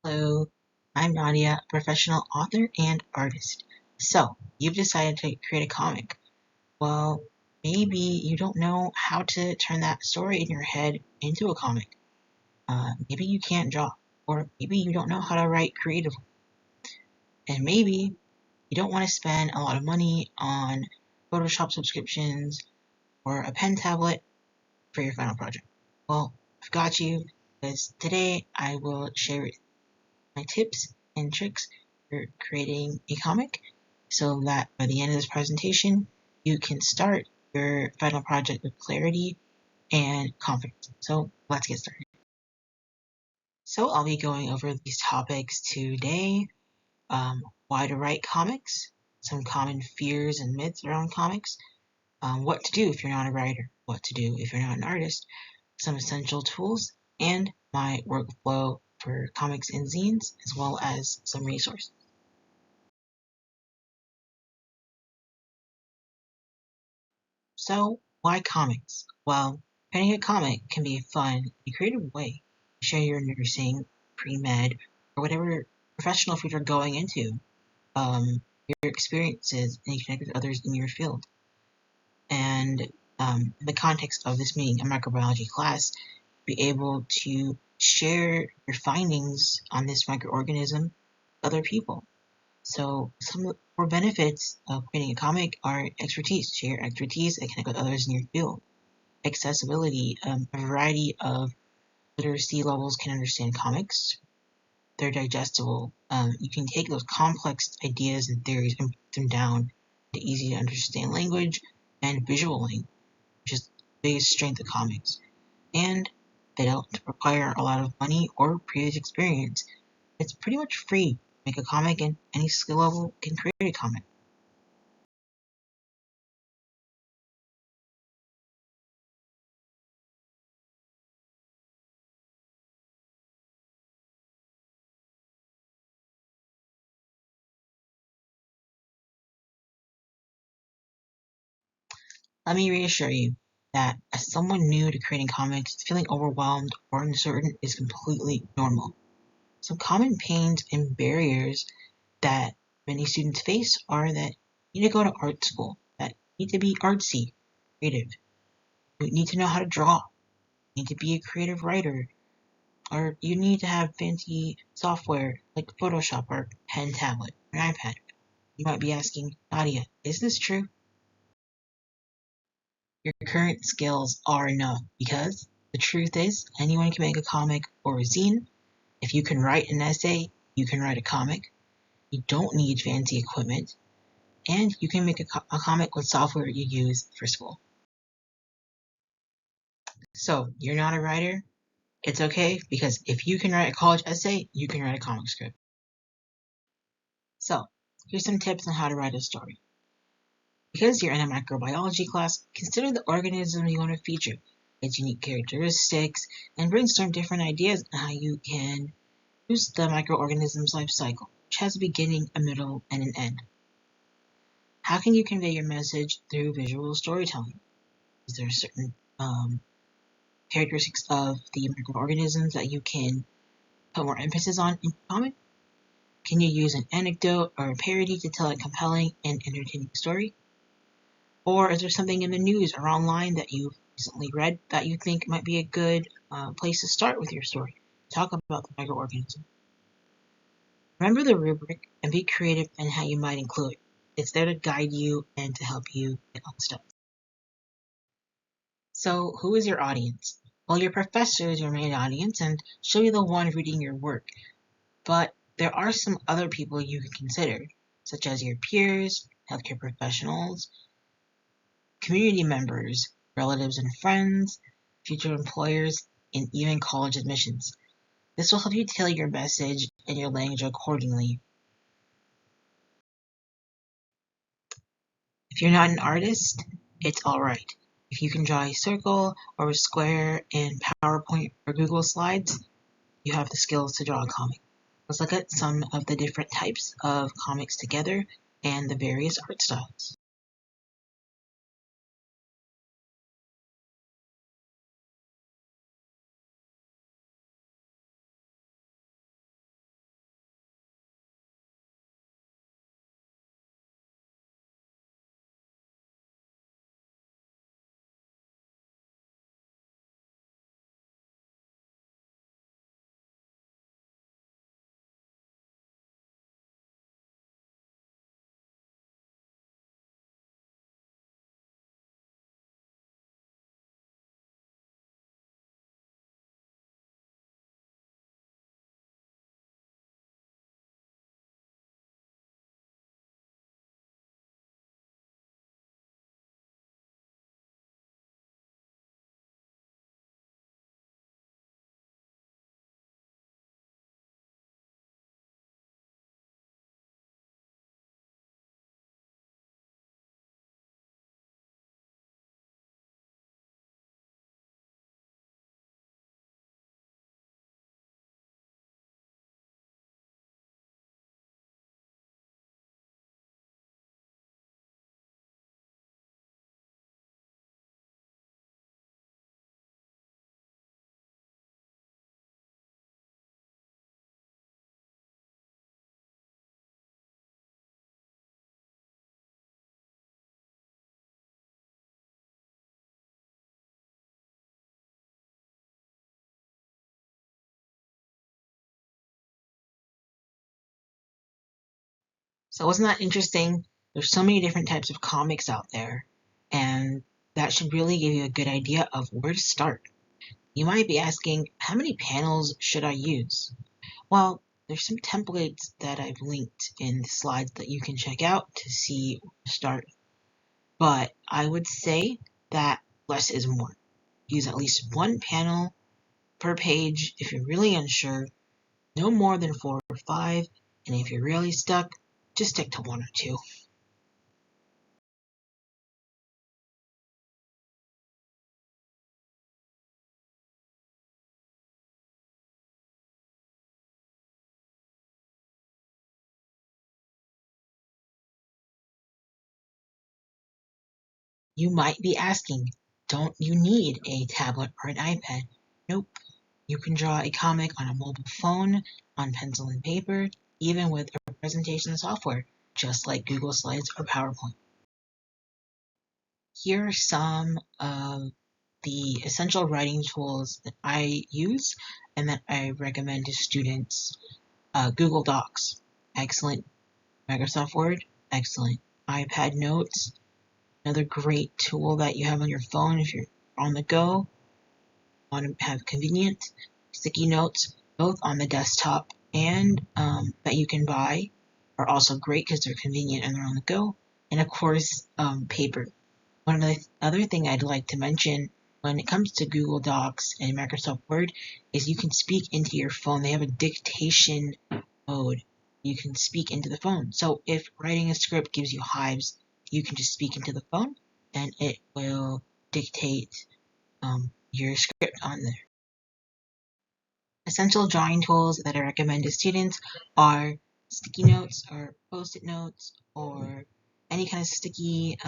Hello, I'm Nadia, a professional author and artist. So, you've decided to create a comic. Well, maybe you don't know how to turn that story in your head into a comic. Maybe you can't draw, or maybe you don't know how to write creatively. And maybe you don't want to spend a lot of money on Photoshop subscriptions or a pen tablet for your final project. Well, I've got you, because today I will share my tips and tricks for creating a comic so that by the end of this presentation, you can start your final project with clarity and confidence. So let's get started. So I'll be going over these topics today. Why to write comics, some common fears and myths around comics, what to do if you're not a writer, what to do if you're not an artist, some essential tools, and my workflow for comics and zines, as well as some resources. So, why comics? Well, writing a comic can be a fun and creative way to share your nursing, pre-med, or whatever professional field you're going into, your experiences, and you connect with others in your field. And in the context of this being a microbiology class, be able to share your findings on this microorganism with other people. So some of the core benefits of creating a comic are expertise, share expertise and connect with others in your field. Accessibility, a variety of literacy levels can understand comics. They're digestible. You can take those complex ideas and theories and put them down to easy to understand language and visual language, which is the biggest strength of comics. And they don't require a lot of money or previous experience. It's pretty much free to make a comic, and any skill level can create a comic. Let me reassure you that as someone new to creating comics, feeling overwhelmed or uncertain is completely normal. Some common pains and barriers that many students face are that you need to go to art school, that you need to be artsy, creative. You need to know how to draw. You need to be a creative writer, or you need to have fancy software like Photoshop or pen tablet or an iPad. You might be asking, Nadia, is this true? Your current skills are enough, because the truth is anyone can make a comic or a zine. If you can write an essay, you can write a comic. You don't need fancy equipment, and you can make a comic with software you use for school. So you're not a writer? It's okay, because if you can write a college essay, you can write a comic script. So here's some tips on how to write a story. Because you're in a microbiology class, consider the organism you want to feature, its unique characteristics, and brainstorm different ideas on how you can use the microorganism's life cycle, which has a beginning, a middle, and an end. How can you convey your message through visual storytelling? Is there certain characteristics of the microorganisms that you can put more emphasis on in comic? Can you use an anecdote or a parody to tell a compelling and entertaining story? Or is there something in the news or online that you've recently read that you think might be a good place to start with your story? Talk about the microorganism. Remember the rubric and be creative in how you might include it. It's there to guide you and to help you get unstuck. So, who is your audience? Well, your professor is your main audience and she'll be the one reading your work. But there are some other people you can consider, such as your peers, healthcare professionals, community members, relatives and friends, future employers, and even college admissions. This will help you tailor your message and your language accordingly. If you're not an artist, it's alright. If you can draw a circle or a square in PowerPoint or Google Slides, you have the skills to draw a comic. Let's look at some of the different types of comics together and the various art styles. So wasn't that interesting? There's so many different types of comics out there, and that should really give you a good idea of where to start. You might be asking, how many panels should I use? Well, there's some templates that I've linked in the slides that you can check out to see where to start. But I would say that less is more. Use at least one panel per page if you're really unsure, no more than 4 or 5, and if you're really stuck, just stick to 1 or 2. You might be asking, don't you need a tablet or an iPad? Nope. You can draw a comic on a mobile phone, on pencil and paper, even with a presentation software, just like Google Slides or PowerPoint. Here are some of the essential writing tools that I use and that I recommend to students. Google Docs, excellent. Microsoft Word, excellent. iPad Notes, another great tool that you have on your phone if you're on the go, want to have convenient. Sticky notes, both on the desktop and that you can buy, are also great because they're convenient and they're on the go. And of course, paper. One of the other thing I'd like to mention when it comes to Google Docs and Microsoft Word is you can speak into your phone. They have a dictation mode. You can speak into the phone. So if writing a script gives you hives, you can just speak into the phone and it will dictate your script on there. Essential drawing tools that I recommend to students are sticky notes or post-it notes or any kind of sticky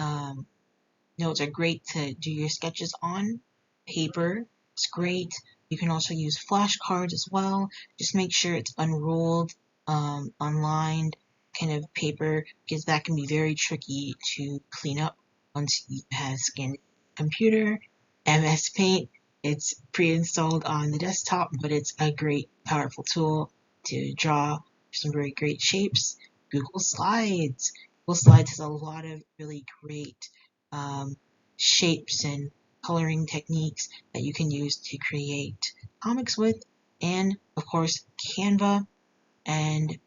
notes are great to do your sketches on. Paper is great. You can also use flashcards as well. Just make sure it's unrolled, unlined kind of paper because that can be very tricky to clean up once you have scanned computer. MS Paint, it's pre-installed on the desktop, but it's a great, powerful tool to draw some very great shapes. Google Slides. Google Slides has a lot of really great shapes and coloring techniques that you can use to create comics with, and of course Canva. And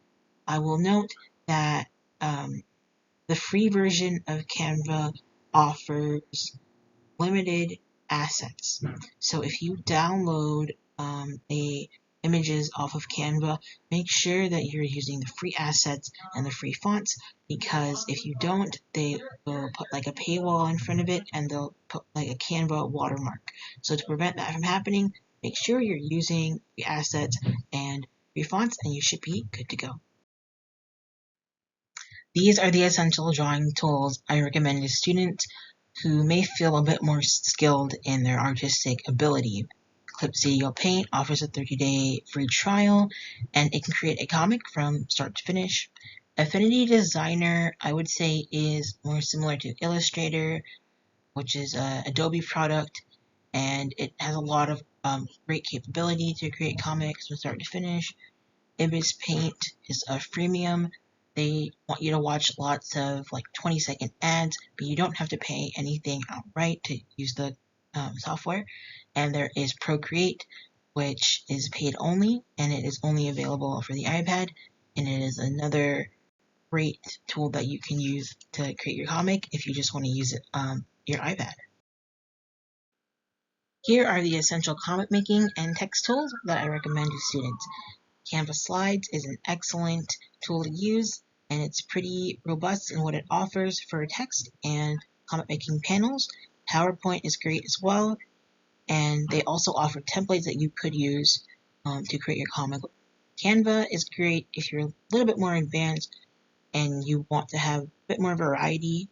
I will note that the free version of Canva offers limited assets. So if you download a images off of Canva, make sure that you're using the free assets and the free fonts, because if you don't, they will put like a paywall in front of it and they'll put like a Canva watermark. So to prevent that from happening, make sure you're using the assets and free fonts and you should be good to go. These are the essential drawing tools I recommend to students who may feel a bit more skilled in their artistic ability. Clip Studio Paint offers a 30-day free trial, and it can create a comic from start to finish. Affinity Designer, I would say, is more similar to Illustrator, which is an Adobe product, and it has a lot of great capability to create comics from start to finish. Ibis Paint is a freemium. They want you to watch lots of like 20-second ads, but you don't have to pay anything outright to use the software. And there is Procreate, which is paid only, and it is only available for the iPad. And it is another great tool that you can use to create your comic if you just want to use it your iPad. Here are the essential comic making and text tools that I recommend to students. Canva Slides is an excellent tool to use, and it's pretty robust in what it offers for text and comic making panels. PowerPoint is great as well, and they also offer templates that you could use to create your comic. Canva is great if you're a little bit more advanced and you want to have a bit more variety.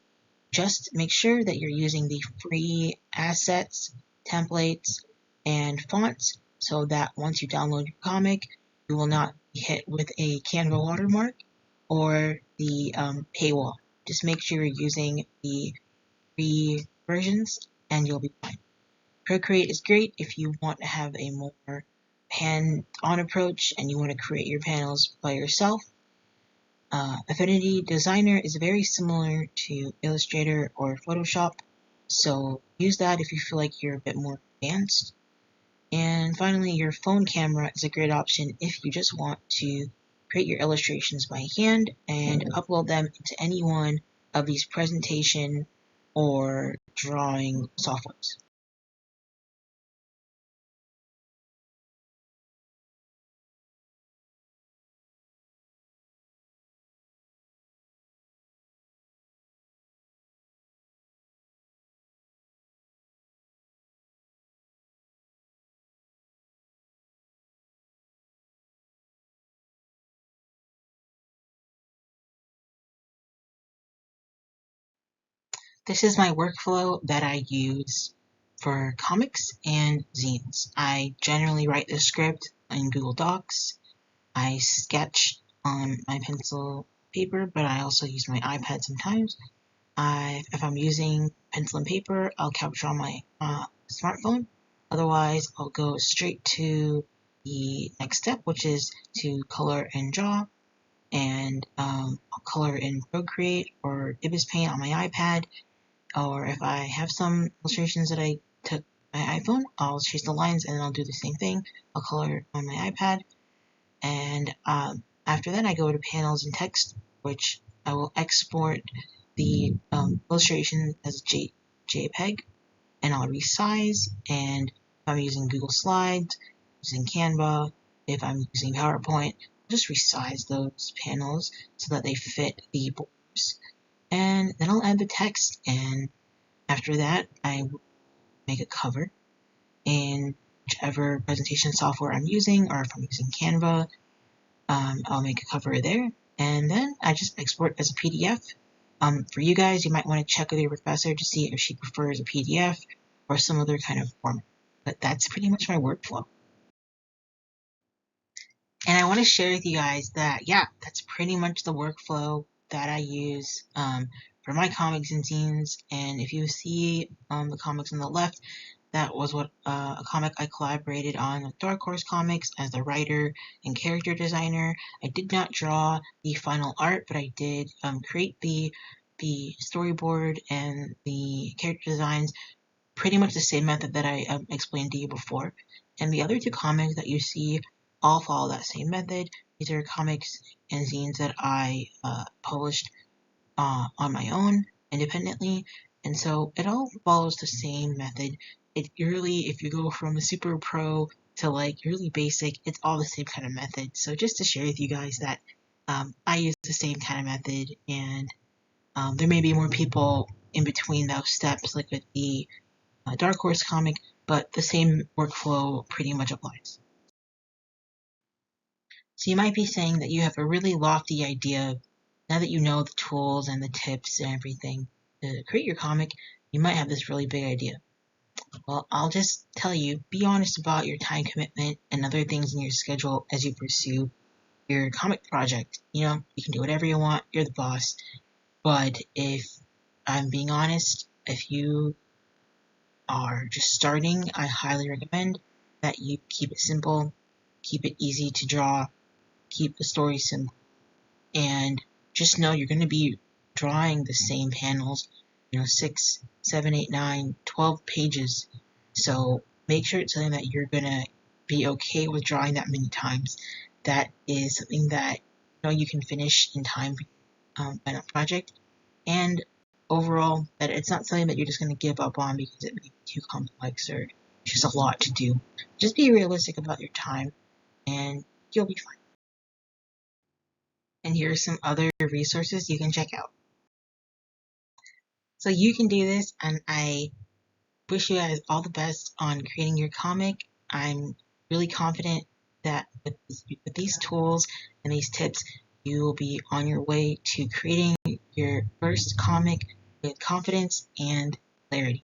Just make sure that you're using the free assets, templates, and fonts so that once you download your comic, you will not be hit with a Canva watermark or the paywall. Just make sure you're using the free versions and you'll be fine. Procreate is great if you want to have a more hands-on approach and you want to create your panels by yourself. Affinity Designer is very similar to Illustrator or Photoshop, so use that if you feel like you're a bit more advanced. And finally, your phone camera is a great option if you just want to create your illustrations by hand and upload them into any one of these presentation or drawing softwares. This is my workflow that I use for comics and zines. I generally write the script in Google Docs. I sketch on my pencil paper, but I also use my iPad sometimes. If I'm using pencil and paper, I'll capture on my smartphone. Otherwise, I'll go straight to the next step, which is to color and draw. And I'll color in Procreate or Ibis Paint on my iPad. Or if I have some illustrations that I took my iPhone, I'll trace the lines and I'll do the same thing. I'll color on my iPad. And after that, I go to panels and text, which I will export the illustration as a JPEG, and I'll resize. And if I'm using Google Slides, using Canva, if I'm using PowerPoint, I'll just resize those panels so that they fit the borders. And then I'll add the text, and after that, I make a cover in whichever presentation software I'm using, or if I'm using Canva, I'll make a cover there, and then I just export as a PDF. For you guys, you might want to check with your professor to see if she prefers a PDF or some other kind of format. But that's pretty much my workflow. And I want to share with you guys that, yeah, that's pretty much the workflow that I use for my comics and zines. And if you see the comics on the left, that was what a comic I collaborated on with Dark Horse Comics as the writer and character designer. I did not draw the final art, but I did create the storyboard and the character designs, pretty much the same method that I explained to you before. And the other two comics that you see all follow that same method. These are comics and zines that I published on my own independently, and so it all follows the same method. It really, if you go from a super pro to like really basic, it's all the same kind of method. So just to share with you guys that I use the same kind of method, and there may be more people in between those steps, like with the Dark Horse comic, but the same workflow pretty much applies. So you might be saying that you have a really lofty idea. Now that you know the tools and the tips and everything to create your comic, you might have this really big idea. Well, I'll just tell you, be honest about your time commitment and other things in your schedule as you pursue your comic project. You know, you can do whatever you want, you're the boss. But if I'm being honest, if you are just starting, I highly recommend that you keep it simple, keep it easy to draw, keep the story simple, and just know you're going to be drawing the same panels, 6, 7, 8, 9, 12 pages. So make sure it's something that you're going to be okay with drawing that many times. That is something that you can finish in time by that project. And overall, that it's not something that you're just going to give up on because it may be too complex or just a lot to do. Just be realistic about your time and you'll be fine. And here are some other resources you can check out. So you can do this, and I wish you guys all the best on creating your comic. I'm really confident that with these tools and these tips, you will be on your way to creating your first comic with confidence and clarity.